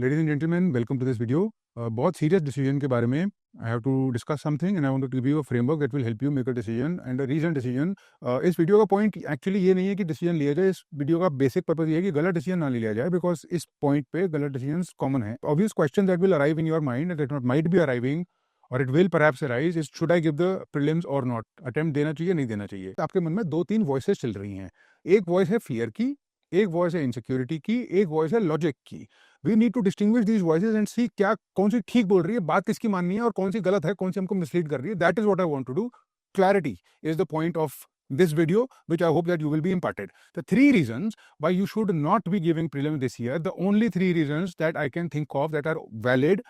Ladies and gentlemen, welcome to this video. बहुत serious decision के बारे में I have to discuss something and I want to give you a framework that will help you make a decision and a reason decision. इस video का point actually ये नहीं है कि डिसीजन लिया जाए. इस वीडियो का बेसिक पर्पस ये है कि गलत डिसीजन ना लिया जाए, बिकॉज इस पॉइंट पे गलत डिसीजन कॉमन है. Obvious question that will arrive in your mind that might be arriving और it will perhaps arise is should I give the prelims और नॉट. अटेम्प्ट देना चाहिए नहीं देना चाहिए. आपके मन में दो तीन वॉइसेस चल रही हैं. एक वॉइस है फियर की, एक वॉइस है इनसिक्योरिटी की, एक वॉइस है लॉजिक की. We need to distinguish these voices and see क्या कौन सी ठीक बोल रही है, बात किसकी माननी है और कौन सी गलत है, कौन सी हमको मिसलीड कर रही है. That is what I want to do. Clarity is the point of this video, which I hope that you will be imparted. The three reasons why you should not be giving prelims this year, the only three reasons that I can think of that are valid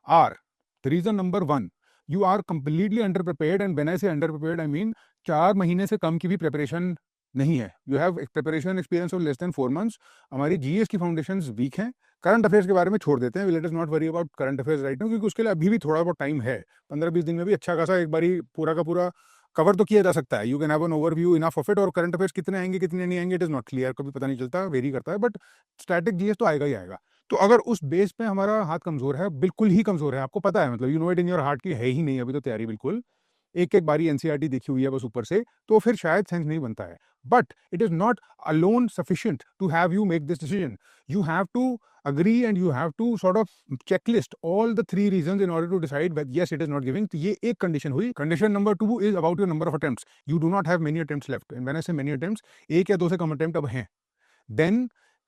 are: the reason number one, you are completely underprepared, and when I say underprepared, I mean 4 महीने से कम की भी preparation नहीं है. You have preparation experience of less than 4 months. हमारी GS की foundations week हैं. Current affairs के बारे में छोड़ देते हैं. Let us not worry about current affairs right now, क्योंकि उसके लिए अभी भी थोड़ा बहुत टाइम है. 15-20 दिन में भी अच्छा खासा एक बारी पूरा का पूरा कवर तो किया जा सकता है. You can have an overview enough of it. और करंट अफेयर्स कितने आएंगे कितने नहीं आएंगे इट इज नॉट क्लियर, कभी पता नहीं चलता, वेरी करता है. बट स्टैटिक जीएस तो आएगा ही आएगा. तो अगर उस बेस पे हमारा हाथ कमजोर है, बिल्कुल ही कमजोर है, आपको पता है, मतलब you know it in your heart की है ही नहीं अभी तो तैयारी बिल्कुल, एक एक बारी एनसीईआरटी देखी हुई है बस ऊपर से, तो फिर शायद सेंस नहीं बनता है. But it is not alone sufficient to have you make this decision. You have to agree and you have to sort of checklist all the three reasons in order to decide that yes it is not giving. तो ये एक condition हुई. Condition number 2 is about your number of attempts. You do not have many attempts left, and when I say many attempts, एक या दो से कम attempt अब हैं. then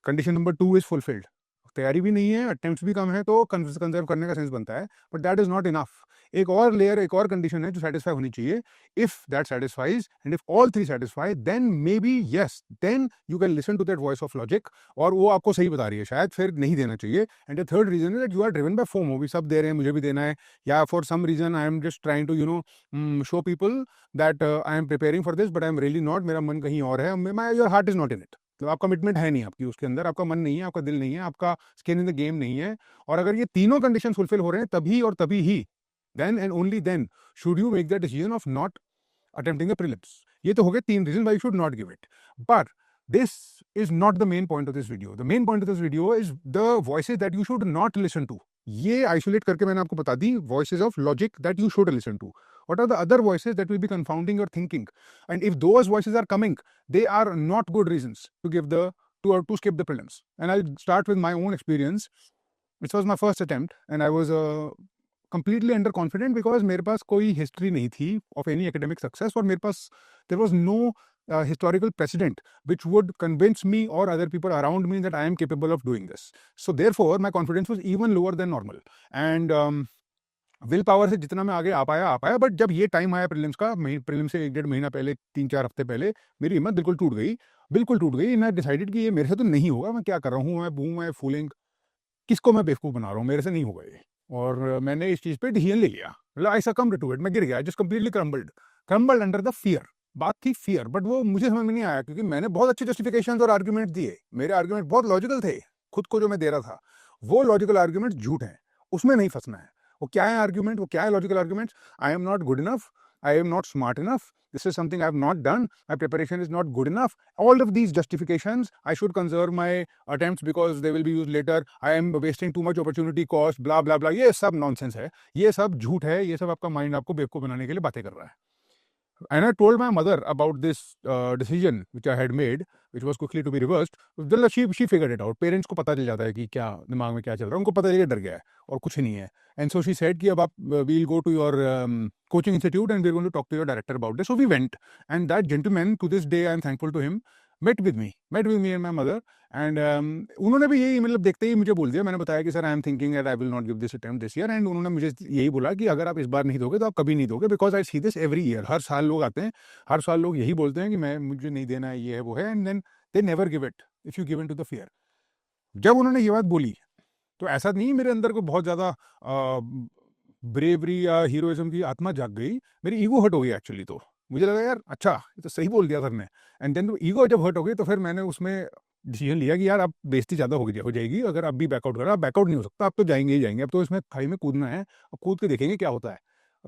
condition number 2 is fulfilled. तैयारी भी नहीं है, अटेम्प्ट्स भी कम है, तो कंजर्व करने का सेंस बनता है. But that is not enough. एक और लेयर, एक और कंडीशन है जो सेटिस्फाई होनी चाहिए. If that satisfies and if all three satisfy, then maybe yes, then you can listen to that voice of logic और वो आपको सही बता रही है, शायद फिर नहीं देना चाहिए. And the third reason is that you are driven by FOMO. भी सब दे रहे हैं, मुझे भी देना है, या for some reason I am just trying to show people that I am preparing for this but I am really not. मेरा मन कहीं और है, your heart is not in it. तो आप कमिटमेंट है नहीं आपकी उसके अंदर, आपका मन नहीं है, आपका दिल नहीं है, आपका स्किन इन द गेम नहीं है. और अगर ये तीनों कंडीशन फुलफिल हो रहे हैं तभी और तभी ही, then and only then should you make the decision of not attempting the prelims. ये तो हो गए 3 reason why you should not give it. But this is not the main point of this video. The main point of this video is the voices that you should not listen to. ये isolate करके मैंने आपको बता दी voices of logic that you should listen to. What are the other voices that will be confounding your thinking? And if those voices are coming, they are not good reasons to give to skip the prelims. And I'll start with my own experience. This was my first attempt, and I was completely underconfident because मेरे पास कोई history नहीं थी of any academic success, और मेरे पास there was no historical precedent which would convince me or other people around me that I am capable of doing this. So therefore my confidence was even lower than normal. And will power से जितना मैं आगे आ पाया. But जब ये time आया prelims का, prelims से 1-1.5 महीना पहले, 3-4 हफ्ते पहले, मेरी हिम्मत बिल्कुल टूट गई. मैं डिसाइडेड कि ये मेरे से तो नहीं होगा. मैं क्या कर रहा हूँ, मैं फूलिंग, किसको मैं बेवकूफ़ बना रहा हूँ, मेरे से नहीं होगा ये. और मैंने इस चीज़ पे डिसीजन ले लिया. मतलब आई सकम्ड टू इट. मैं गिर गया, just completely crumbled under the fear. बात थी फियर, बट वो मुझे समझ में नहीं आया क्योंकि मैंने बहुत अच्छे जस्टिफिकेशंस और आर्ग्यूमेंट दिए. मेरे आर्ग्यूमेंट बहुत लॉजिकल थे. खुद को जो मैं दे रहा था वो लॉजिकल आर्ग्यूमेंट झूठ है, उसमें नहीं फंसना है. वो क्या है आर्ग्यूमेंट, वो क्या है logical arguments? I am not good enough, I am not smart enough, this is something I have not done, my preparation is not good enough. All of these justifications, I should conserve my attempts because they will be used later, I am wasting too much opportunity cost, blah blah blah. ये सब nonsense है, ये सब झूठ है, ये सब आपका माइंड आपको बेवकूफ बनाने के लिए बातें कर रहा है. And I told my mother about this decision which I had made, which was quickly to be reversed. Then she figured it out. Parents को पता चल जाता है कि क्या दिमाग में क्या चल रहा है, उनको पता चल, डर गया है और कुछ नहीं है. And so she said कि अब आप we'll go to your coaching institute and we're going to talk to your director about this. So we went, and that gentleman, to this day I am thankful to him, met with me and my mother. And उन्होंने भी यही, मतलब देखते ही मुझे बोल दिया. मैंने बताया कि sir I am thinking that I will not give this attempt this year. And उन्होंने मुझे यही बोला कि अगर आप इस बार नहीं दोगे तो आप कभी नहीं दोगे, because I see this every year. हर साल लोग आते हैं, हर साल लोग यही बोलते हैं कि मुझे नहीं देना है, ये है वो है, and then they never give it if you give in to the fear. जब उन्होंने ये बात बोली तो ऐसा नहीं मेरे अंदर को बहुत ज़्यादा ब्रेवरी या हीरोइज्म की आत्मा जाग गई, मेरी ईगो हट हो गई एक्चुअली. तो मुझे लगा यार अच्छा ये तो सही बोल दिया सर ने. एंड देन ईगो जब हट हो गई तो फिर मैंने उसमें डिसीजन लिया कि यार अब बेइज्जती ज़्यादा हो जाएगी अगर आप भी बैकआउट करो. आप बैकआउट नहीं हो सकता, आप तो जाएंगे ही जाएंगे. अब तो इसमें खाई में कूदना है, अब कूद के देखेंगे क्या होता है.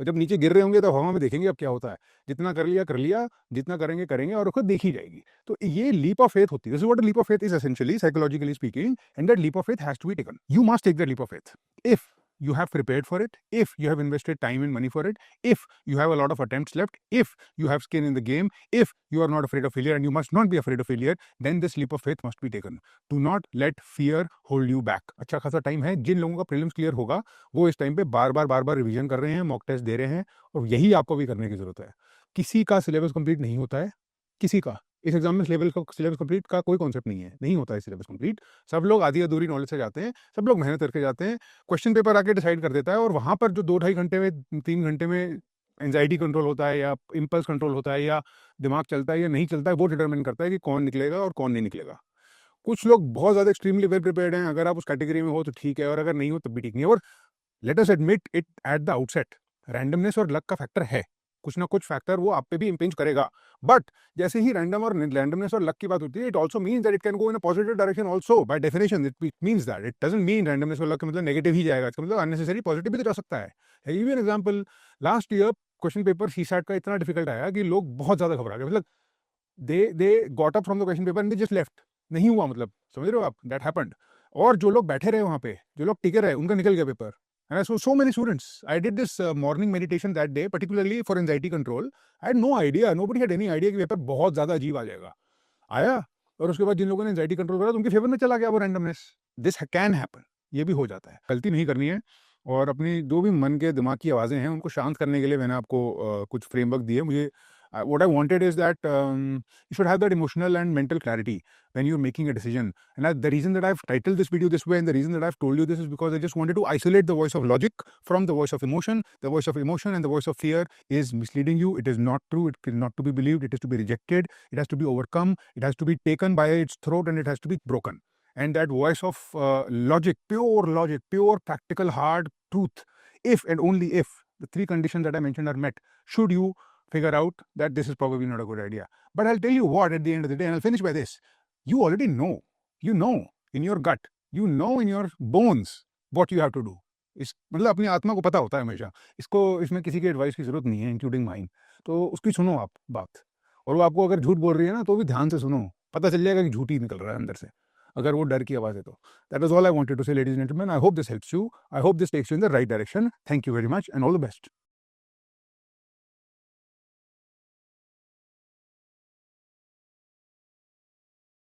जब नीचे गिर रहे होंगे तो हवा में देखेंगे अब क्या होता है, जितना कर लिया, जितना करेंगे करेंगे और खुद देखी जाएगी। तो ये लीप ऑफ फेथ होती है। This is what a leap of faith is essentially, psychologically speaking, and that leap of faith has to be taken. You must take that leap of faith if you have prepared for it, if you have invested time and money for it, if you have a lot of attempts left, if you have skin in the game, if you are not afraid of failure, and you must not be afraid of failure, then this leap of faith must be taken. Do not let fear hold you back. अच्छा खासा time है। जिन लोगों का prelims clear होगा वो इस time पे बार बार revision कर रहे हैं, मॉक टेस्ट दे रहे हैं, और यही आपको भी करने की जरूरत है। किसी का सिलेबस कंप्लीट नहीं होता है, किसी का इस एग्जाम में सिलेबस कंप्लीट का कोई कॉन्सेप्ट नहीं है, नहीं होता है सिलेबस कंप्लीट। सब लोग आधी अधूरी नॉलेज से जाते हैं, सब लोग मेहनत करके जाते हैं, क्वेश्चन पेपर आके डिसाइड कर देता है, और वहां पर जो 2-2.5 घंटे में 3 घंटे में एंजाइटी कंट्रोल होता है या इम्पल्स कंट्रोल होता है या दिमाग चलता है या नहीं चलता है, वो डिटरमिन करता है कि कौन निकलेगा और कौन नहीं निकलेगा। कुछ लोग बहुत ज्यादा एक्सट्रीमली वेल प्रिपेयर्ड हैं, अगर आप उस कैटेगरी में हो तो ठीक है, और अगर नहीं हो तब भी ठीक नहीं है। और let us admit it at the outset, randomness और लक का फैक्टर है, कुछ ना कुछ फैक्टर वो आप पे भी इंपिंज करेगा। बट जैसे ही रैंडमनेस और लक की बात होती है, it also means that it can go in a positive direction also. By definition it means that, it doesn't mean randomness और लक मतलब नेगेटिव ही जाएगा, इसका मतलब अननेसेसरी पॉजिटिव भी तो जा सकता है। Give you an example, last year question paper CSAT का इतना डिफिकल्ट आया कि लोग बहुत ज्यादा घबरा गए, मतलब they got up from the question paper and they just left. नहीं हुआ, मतलब समझ रहे हो आप, दैट हैपेंड। और जो लोग बैठे रहे वहां पे, जो लोग टिके रहे, उनका निकल गया paper. And I saw so many students. I did this morning meditation that day, particularly for anxiety control. I had no idea. Nobody had any idea कि पेपर बहुत ज्यादा अजीब आ जाएगा। आया, और उसके बाद जिन लोगों ने एंजाइटी कंट्रोल करा तो उनके फेवर में चला गया वो रैंडमनेस। दिस कैन हैपन, ये भी हो जाता है। गलती नहीं करनी है, और अपनी जो भी मन के दिमाग की आवाज़ें हैं उनको शांत करने के लिए मैंने आपको कुछ फ्रेमवर्क दिए। मुझे what I wanted is that you should have that emotional and mental clarity when you're making a decision. And the reason that I've titled this video this way and the reason that I've told you this is because I just wanted to isolate the voice of logic from the voice of emotion. The voice of emotion and the voice of fear is misleading you. It is not true. It is not to be believed. It is to be rejected. It has to be overcome. It has to be taken by its throat, and it has to be broken. And that voice of logic, pure practical hard truth, if and only if the 3 conditions that I mentioned are met, should you figure out that this is probably not a good idea. But I'll tell you what, at the end of the day, and I'll finish by this, you already know, you know in your gut, you know in your bones what you have to do. इस मतलब अपनी आत्मा को पता होता है हमेशा, इसको, इसमें किसी की एडवाइस की जरूरत नहीं है, इंक्लूडिंग माइन। तो उसकी सुनो आप बात, और वो आपको अगर झूठ बोल रही है ना तो भी ध्यान से सुनो, पता चल जाएगा कि झूठ ही निकल रहा है अंदर से, अगर वो डर की आवाज है तो। That is all I wanted to say, ladies and gentleman. I hope this helps you, I hope this takes you in the right direction. Thank you very much and all the best.